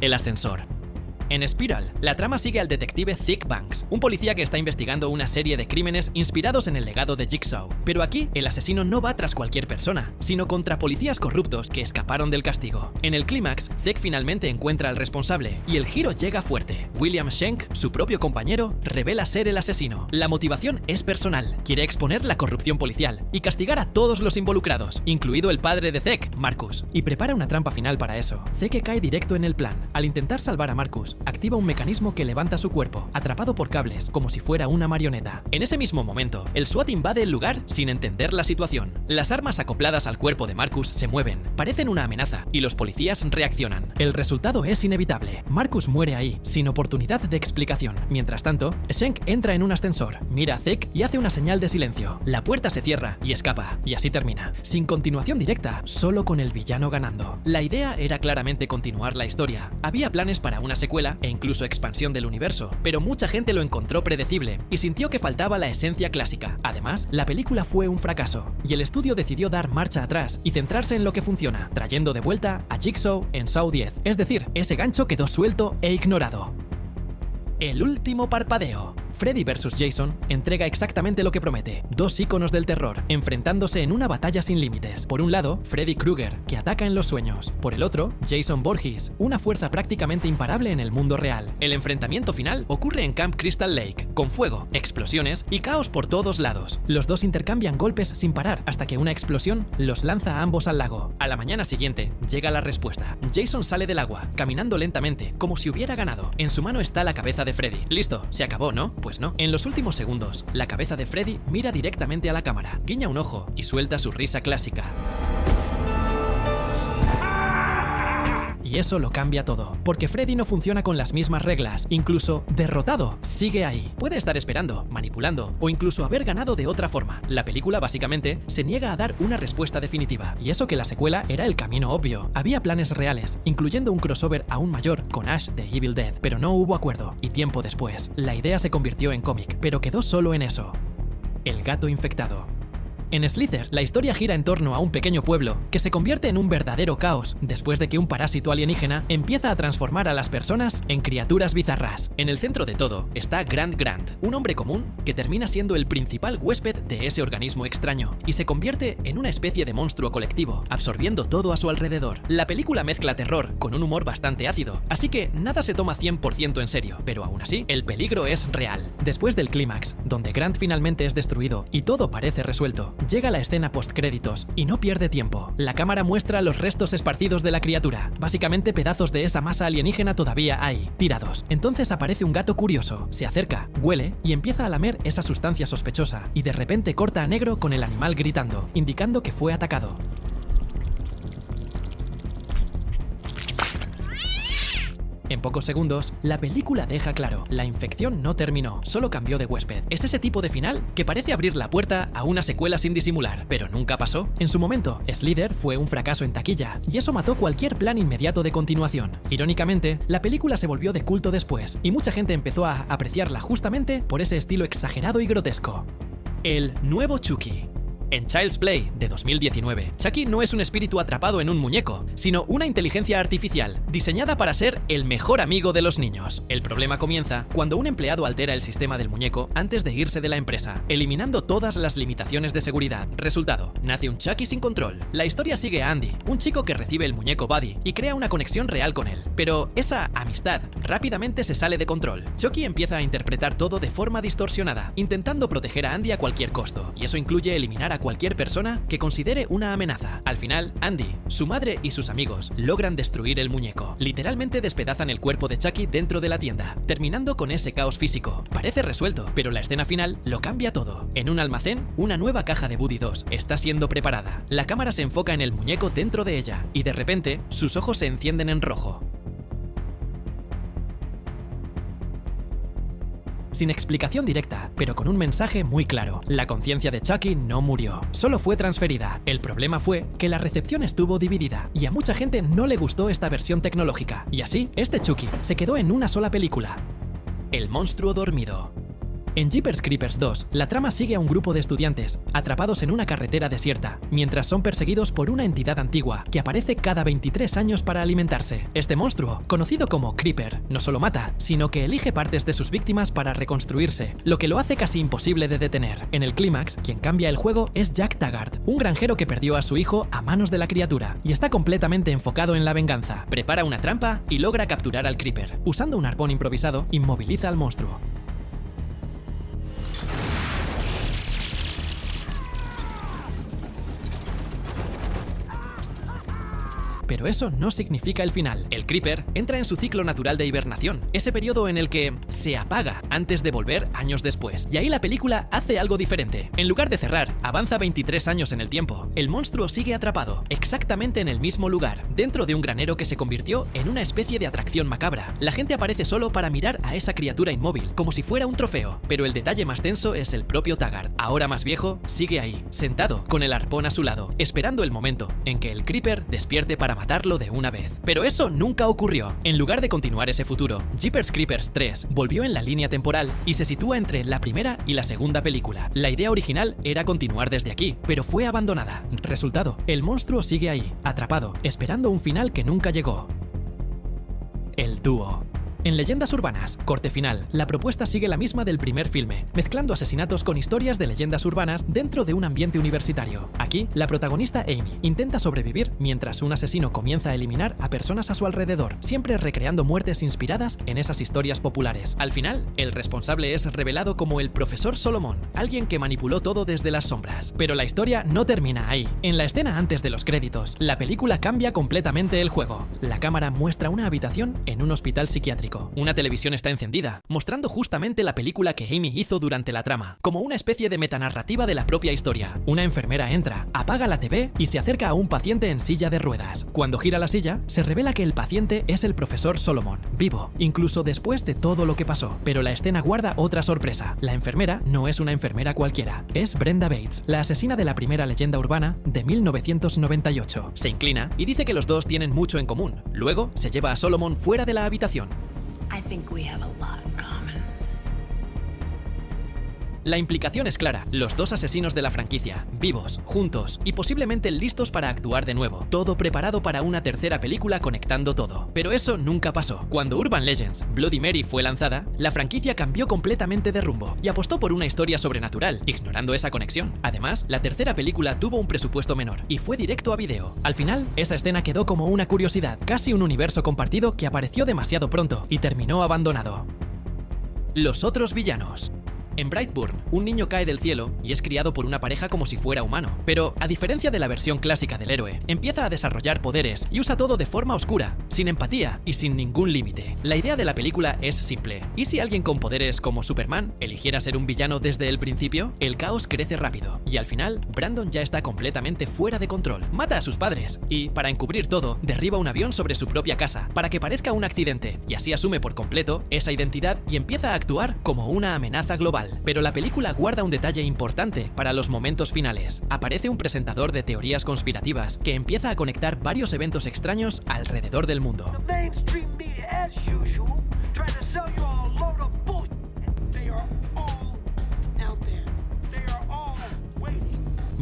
el ascensor. En Spiral, la trama sigue al detective Thick Banks, un policía que está investigando una serie de crímenes inspirados en el legado de Jigsaw. Pero aquí, el asesino no va tras cualquier persona, sino contra policías corruptos que escaparon del castigo. En el clímax, Thick finalmente encuentra al responsable, y el giro llega fuerte. William Schenk, su propio compañero, revela ser el asesino. La motivación es personal, quiere exponer la corrupción policial y castigar a todos los involucrados, incluido el padre de Thick, Marcus, y prepara una trampa final para eso. Thick cae directo en el plan. Al intentar salvar a Marcus, activa un mecanismo que levanta su cuerpo, atrapado por cables, como si fuera una marioneta. En ese mismo momento, el SWAT invade el lugar sin entender la situación. Las armas acopladas al cuerpo de Marcus se mueven, parecen una amenaza, y los policías reaccionan. El resultado es inevitable. Marcus muere ahí, sin oportunidad de explicación. Mientras tanto, Schenk entra en un ascensor, mira a Thick y hace una señal de silencio. La puerta se cierra y escapa, y así termina. Sin continuación directa, solo con el villano ganando. La idea era claramente continuar la historia. Había planes para una secuela e incluso expansión del universo, pero mucha gente lo encontró predecible y sintió que faltaba la esencia clásica. Además, la película fue un fracaso, y el estudio decidió dar marcha atrás y centrarse en lo que funciona, trayendo de vuelta a Jigsaw en Saw 10, es decir, ese gancho quedó suelto e ignorado. El último parpadeo. Freddy vs. Jason entrega exactamente lo que promete, dos íconos del terror, enfrentándose en una batalla sin límites. Por un lado, Freddy Krueger, que ataca en los sueños. Por el otro, Jason Voorhees, una fuerza prácticamente imparable en el mundo real. El enfrentamiento final ocurre en Camp Crystal Lake, con fuego, explosiones y caos por todos lados. Los dos intercambian golpes sin parar hasta que una explosión los lanza a ambos al lago. A la mañana siguiente, llega la respuesta. Jason sale del agua, caminando lentamente, como si hubiera ganado. En su mano está la cabeza de Freddy. Listo, se acabó, ¿no? Pues no. En los últimos segundos, la cabeza de Freddy mira directamente a la cámara, guiña un ojo y suelta su risa clásica. Y eso lo cambia todo, porque Freddy no funciona con las mismas reglas, incluso derrotado, sigue ahí. Puede estar esperando, manipulando o incluso haber ganado de otra forma. La película básicamente se niega a dar una respuesta definitiva, y eso que la secuela era el camino obvio. Había planes reales, incluyendo un crossover aún mayor con Ash de Evil Dead, pero no hubo acuerdo, y tiempo después, la idea se convirtió en cómic, pero quedó solo en eso. El gato infectado. En Slither, la historia gira en torno a un pequeño pueblo que se convierte en un verdadero caos después de que un parásito alienígena empieza a transformar a las personas en criaturas bizarras. En el centro de todo está Grant, un hombre común que termina siendo el principal huésped de ese organismo extraño y se convierte en una especie de monstruo colectivo, absorbiendo todo a su alrededor. La película mezcla terror con un humor bastante ácido, así que nada se toma 100% en serio, pero aún así, el peligro es real. Después del clímax, donde Grant finalmente es destruido y todo parece resuelto, llega la escena postcréditos y no pierde tiempo. La cámara muestra los restos esparcidos de la criatura. Básicamente pedazos de esa masa alienígena todavía hay, tirados. Entonces aparece un gato curioso, se acerca, huele y empieza a lamer esa sustancia sospechosa, y de repente corta a negro con el animal gritando, indicando que fue atacado. En pocos segundos, la película deja claro, la infección no terminó, solo cambió de huésped. Es ese tipo de final que parece abrir la puerta a una secuela sin disimular, pero nunca pasó. En su momento, Slither fue un fracaso en taquilla, y eso mató cualquier plan inmediato de continuación. Irónicamente, la película se volvió de culto después, y mucha gente empezó a apreciarla justamente por ese estilo exagerado y grotesco. El nuevo Chucky. En Child's Play, de 2019, Chucky no es un espíritu atrapado en un muñeco, sino una inteligencia artificial, diseñada para ser el mejor amigo de los niños. El problema comienza cuando un empleado altera el sistema del muñeco antes de irse de la empresa, eliminando todas las limitaciones de seguridad. Resultado, nace un Chucky sin control. La historia sigue a Andy, un chico que recibe el muñeco Buddy y crea una conexión real con él. Pero esa amistad rápidamente se sale de control. Chucky empieza a interpretar todo de forma distorsionada, intentando proteger a Andy a cualquier costo, y eso incluye eliminar a cualquier persona que considere una amenaza. Al final, Andy, su madre y sus amigos logran destruir el muñeco. Literalmente despedazan el cuerpo de Chucky dentro de la tienda, terminando con ese caos físico. Parece resuelto, pero la escena final lo cambia todo. En un almacén, una nueva caja de Buddy 2 está siendo preparada. La cámara se enfoca en el muñeco dentro de ella, y de repente, sus ojos se encienden en rojo. Sin explicación directa, pero con un mensaje muy claro. La conciencia de Chucky no murió, solo fue transferida. El problema fue que la recepción estuvo dividida, y a mucha gente no le gustó esta versión tecnológica. Y así, este Chucky se quedó en una sola película. El monstruo dormido. En Jeepers Creepers 2, la trama sigue a un grupo de estudiantes atrapados en una carretera desierta, mientras son perseguidos por una entidad antigua que aparece cada 23 años para alimentarse. Este monstruo, conocido como Creeper, no solo mata, sino que elige partes de sus víctimas para reconstruirse, lo que lo hace casi imposible de detener. En el clímax, quien cambia el juego es Jack Taggart, un granjero que perdió a su hijo a manos de la criatura y está completamente enfocado en la venganza. Prepara una trampa y logra capturar al Creeper. Usando un arpón improvisado, inmoviliza al monstruo. Pero eso no significa el final. El Creeper entra en su ciclo natural de hibernación, ese periodo en el que se apaga antes de volver años después. Y ahí la película hace algo diferente. En lugar de cerrar, avanza 23 años en el tiempo. El monstruo sigue atrapado, exactamente en el mismo lugar, dentro de un granero que se convirtió en una especie de atracción macabra. La gente aparece solo para mirar a esa criatura inmóvil, como si fuera un trofeo. Pero el detalle más tenso es el propio Taggart. Ahora más viejo, sigue ahí, sentado, con el arpón a su lado, esperando el momento en que el Creeper despierte para matarlo de una vez. Pero eso nunca ocurrió. En lugar de continuar ese futuro, Jeepers Creepers 3 volvió en la línea temporal y se sitúa entre la primera y la segunda película. La idea original era continuar desde aquí, pero fue abandonada. Resultado, el monstruo sigue ahí, atrapado, esperando un final que nunca llegó. El dúo. En Leyendas Urbanas, corte final, la propuesta sigue la misma del primer filme, mezclando asesinatos con historias de leyendas urbanas dentro de un ambiente universitario. Aquí, la protagonista Amy intenta sobrevivir mientras un asesino comienza a eliminar a personas a su alrededor, siempre recreando muertes inspiradas en esas historias populares. Al final, el responsable es revelado como el profesor Solomon, alguien que manipuló todo desde las sombras. Pero la historia no termina ahí. En la escena antes de los créditos, la película cambia completamente el juego. La cámara muestra una habitación en un hospital psiquiátrico. Una televisión está encendida, mostrando justamente la película que Amy hizo durante la trama, como una especie de metanarrativa de la propia historia. Una enfermera entra, apaga la TV y se acerca a un paciente en silla de ruedas. Cuando gira la silla, se revela que el paciente es el profesor Solomon, vivo, incluso después de todo lo que pasó. Pero la escena guarda otra sorpresa. La enfermera no es una enfermera cualquiera, es Brenda Bates, la asesina de la primera leyenda urbana de 1998. Se inclina y dice que los dos tienen mucho en común. Luego, se lleva a Solomon fuera de la habitación. I think we have a lot in common. La implicación es clara, los dos asesinos de la franquicia, vivos, juntos y posiblemente listos para actuar de nuevo, todo preparado para una tercera película conectando todo. Pero eso nunca pasó. Cuando Urban Legends Bloody Mary fue lanzada, la franquicia cambió completamente de rumbo y apostó por una historia sobrenatural, ignorando esa conexión. Además, la tercera película tuvo un presupuesto menor y fue directo a video. Al final, esa escena quedó como una curiosidad, casi un universo compartido que apareció demasiado pronto y terminó abandonado. Los otros villanos. En Brightburn, un niño cae del cielo y es criado por una pareja como si fuera humano, pero a diferencia de la versión clásica del héroe, empieza a desarrollar poderes y usa todo de forma oscura, sin empatía y sin ningún límite. La idea de la película es simple. ¿Y si alguien con poderes como Superman eligiera ser un villano desde el principio? El caos crece rápido y al final, Brandon ya está completamente fuera de control. Mata a sus padres y, para encubrir todo, derriba un avión sobre su propia casa para que parezca un accidente y así asume por completo esa identidad y empieza a actuar como una amenaza global. Pero la película guarda un detalle importante para los momentos finales. Aparece un presentador de teorías conspirativas que empieza a conectar varios eventos extraños alrededor del mundo.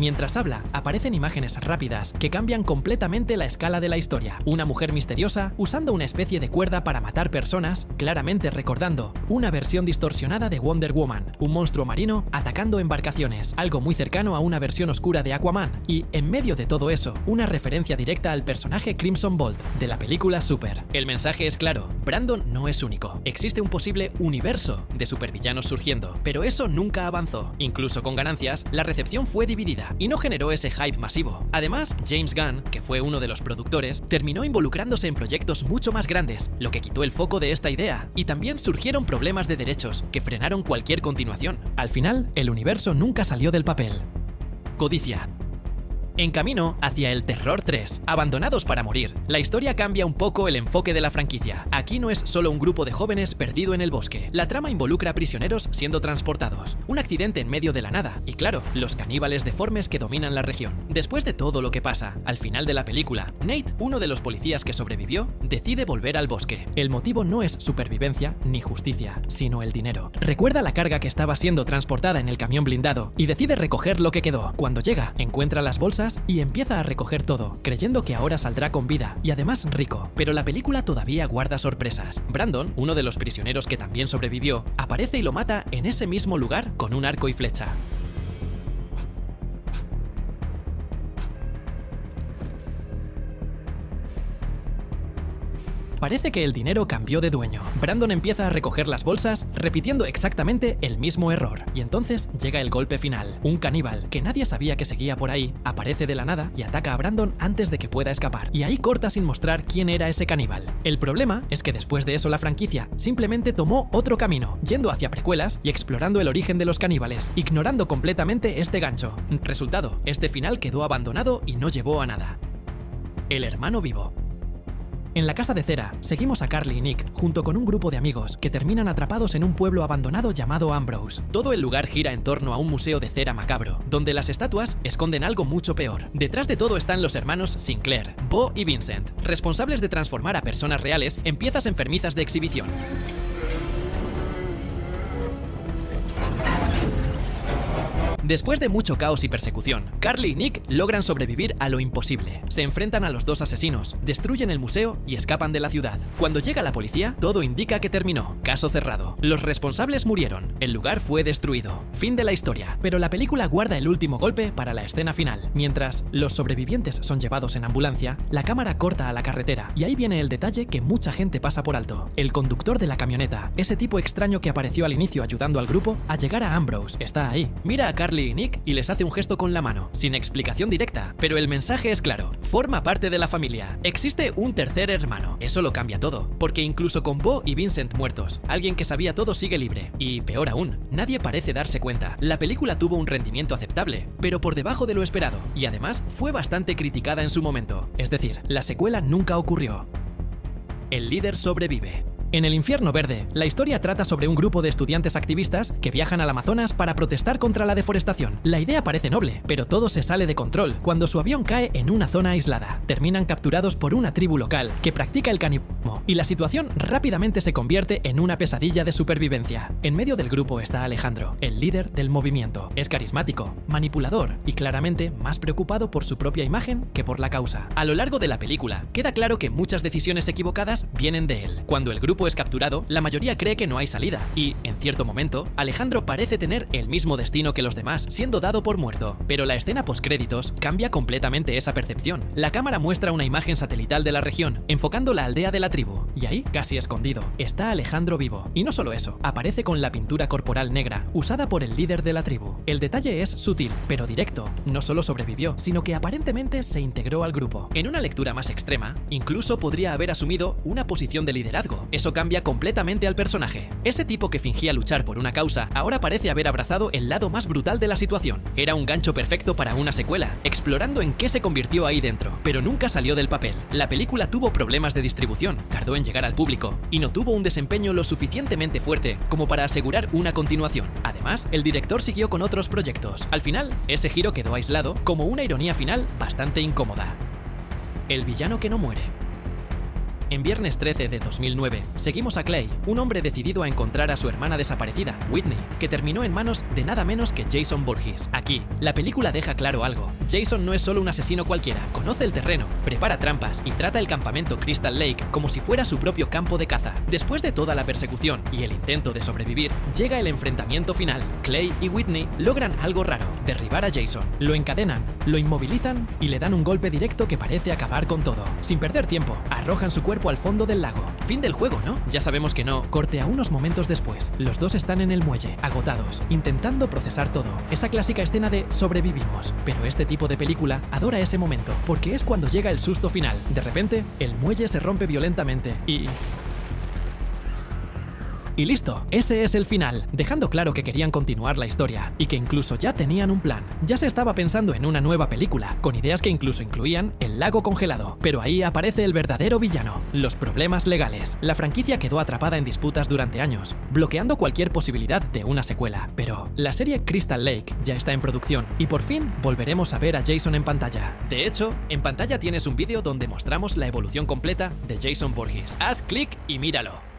Mientras habla, aparecen imágenes rápidas que cambian completamente la escala de la historia. Una mujer misteriosa usando una especie de cuerda para matar personas, claramente recordando una versión distorsionada de Wonder Woman. Un monstruo marino atacando embarcaciones, algo muy cercano a una versión oscura de Aquaman. Y, en medio de todo eso, una referencia directa al personaje Crimson Bolt de la película Super. El mensaje es claro, Brandon no es único. Existe un posible universo de supervillanos surgiendo, pero eso nunca avanzó. Incluso con ganancias, la recepción fue dividida y no generó ese hype masivo. Además, James Gunn, que fue uno de los productores, terminó involucrándose en proyectos mucho más grandes, lo que quitó el foco de esta idea, y también surgieron problemas de derechos que frenaron cualquier continuación. Al final, el universo nunca salió del papel. Codicia. En camino hacia el Terror 3, Abandonados para morir, la historia cambia un poco el enfoque de la franquicia. Aquí no es solo un grupo de jóvenes perdido en el bosque. La trama involucra a prisioneros siendo transportados, un accidente en medio de la nada y, claro, los caníbales deformes que dominan la región. Después de todo lo que pasa, al final de la película, Nate, uno de los policías que sobrevivió, decide volver al bosque. El motivo no es supervivencia ni justicia, sino el dinero. Recuerda la carga que estaba siendo transportada en el camión blindado y decide recoger lo que quedó. Cuando llega, encuentra las bolsas y empieza a recoger todo, creyendo que ahora saldrá con vida y además rico. Pero la película todavía guarda sorpresas. Brandon, uno de los prisioneros que también sobrevivió, aparece y lo mata en ese mismo lugar con un arco y flecha. Parece que el dinero cambió de dueño. Brandon empieza a recoger las bolsas, repitiendo exactamente el mismo error. Y entonces llega el golpe final. Un caníbal, que nadie sabía que seguía por ahí, aparece de la nada y ataca a Brandon antes de que pueda escapar. Y ahí corta sin mostrar quién era ese caníbal. El problema es que después de eso la franquicia simplemente tomó otro camino, yendo hacia precuelas y explorando el origen de los caníbales, ignorando completamente este gancho. Resultado, este final quedó abandonado y no llevó a nada. El hermano vivo. En la casa de cera, seguimos a Carly y Nick junto con un grupo de amigos que terminan atrapados en un pueblo abandonado llamado Ambrose. Todo el lugar gira en torno a un museo de cera macabro, donde las estatuas esconden algo mucho peor. Detrás de todo están los hermanos Sinclair, Bo y Vincent, responsables de transformar a personas reales en piezas enfermizas de exhibición. Después de mucho caos y persecución, Carly y Nick logran sobrevivir a lo imposible. Se enfrentan a los dos asesinos, destruyen el museo y escapan de la ciudad. Cuando llega la policía, todo indica que terminó. Caso cerrado. Los responsables murieron. El lugar fue destruido. Fin de la historia. Pero la película guarda el último golpe para la escena final. Mientras los sobrevivientes son llevados en ambulancia, la cámara corta a la carretera. Y ahí viene el detalle que mucha gente pasa por alto. El conductor de la camioneta, ese tipo extraño que apareció al inicio ayudando al grupo a llegar a Ambrose, está ahí. Mira a Carly y Nick y les hace un gesto con la mano, sin explicación directa, pero el mensaje es claro: forma parte de la familia. Existe un tercer hermano. Eso lo cambia todo, porque incluso con Bo y Vincent muertos, alguien que sabía todo sigue libre. Y peor aún, nadie parece darse cuenta. La película tuvo un rendimiento aceptable, pero por debajo de lo esperado, y además fue bastante criticada en su momento. Es decir, la secuela nunca ocurrió. El líder sobrevive. En El Infierno Verde, la historia trata sobre un grupo de estudiantes activistas que viajan al Amazonas para protestar contra la deforestación. La idea parece noble, pero todo se sale de control cuando su avión cae en una zona aislada. Terminan capturados por una tribu local que practica el canibalismo y la situación rápidamente se convierte en una pesadilla de supervivencia. En medio del grupo está Alejandro, el líder del movimiento. Es carismático, manipulador y claramente más preocupado por su propia imagen que por la causa. A lo largo de la película, queda claro que muchas decisiones equivocadas vienen de él. Cuando el grupo es capturado, la mayoría cree que no hay salida y, en cierto momento, Alejandro parece tener el mismo destino que los demás, siendo dado por muerto. Pero la escena postcréditos cambia completamente esa percepción. La cámara muestra una imagen satelital de la región, enfocando la aldea de la tribu, y ahí, casi escondido, está Alejandro vivo. Y no solo eso, aparece con la pintura corporal negra, usada por el líder de la tribu. El detalle es sutil, pero directo. No solo sobrevivió, sino que aparentemente se integró al grupo. En una lectura más extrema, incluso podría haber asumido una posición de liderazgo. Eso cambia completamente al personaje. Ese tipo que fingía luchar por una causa ahora parece haber abrazado el lado más brutal de la situación. Era un gancho perfecto para una secuela, explorando en qué se convirtió ahí dentro, pero nunca salió del papel. La película tuvo problemas de distribución, tardó en llegar al público y no tuvo un desempeño lo suficientemente fuerte como para asegurar una continuación. Además, el director siguió con otros proyectos. Al final, ese giro quedó aislado como una ironía final bastante incómoda. El villano que no muere. En Viernes 13 de 2009, seguimos a Clay, un hombre decidido a encontrar a su hermana desaparecida, Whitney, que terminó en manos de nada menos que Jason Voorhees. Aquí, la película deja claro algo. Jason no es solo un asesino cualquiera, conoce el terreno, prepara trampas y trata el campamento Crystal Lake como si fuera su propio campo de caza. Después de toda la persecución y el intento de sobrevivir, llega el enfrentamiento final. Clay y Whitney logran algo raro: derribar a Jason. Lo encadenan, lo inmovilizan y le dan un golpe directo que parece acabar con todo. Sin perder tiempo, arrojan su cuerpo al fondo del lago. Fin del juego, ¿no? Ya sabemos que no. Corte a unos momentos después. Los dos están en el muelle, agotados, intentando procesar todo. Esa clásica escena de sobrevivimos. Pero este tipo de película adora ese momento, porque es cuando llega el susto final. De repente, el muelle se rompe violentamente y... Y listo, ese es el final, dejando claro que querían continuar la historia y que incluso ya tenían un plan. Ya se estaba pensando en una nueva película, con ideas que incluso incluían el lago congelado. Pero ahí aparece el verdadero villano, los problemas legales. La franquicia quedó atrapada en disputas durante años, bloqueando cualquier posibilidad de una secuela. Pero la serie Crystal Lake ya está en producción y por fin volveremos a ver a Jason en pantalla. De hecho, en pantalla tienes un vídeo donde mostramos la evolución completa de Jason Voorhees. Haz clic y míralo.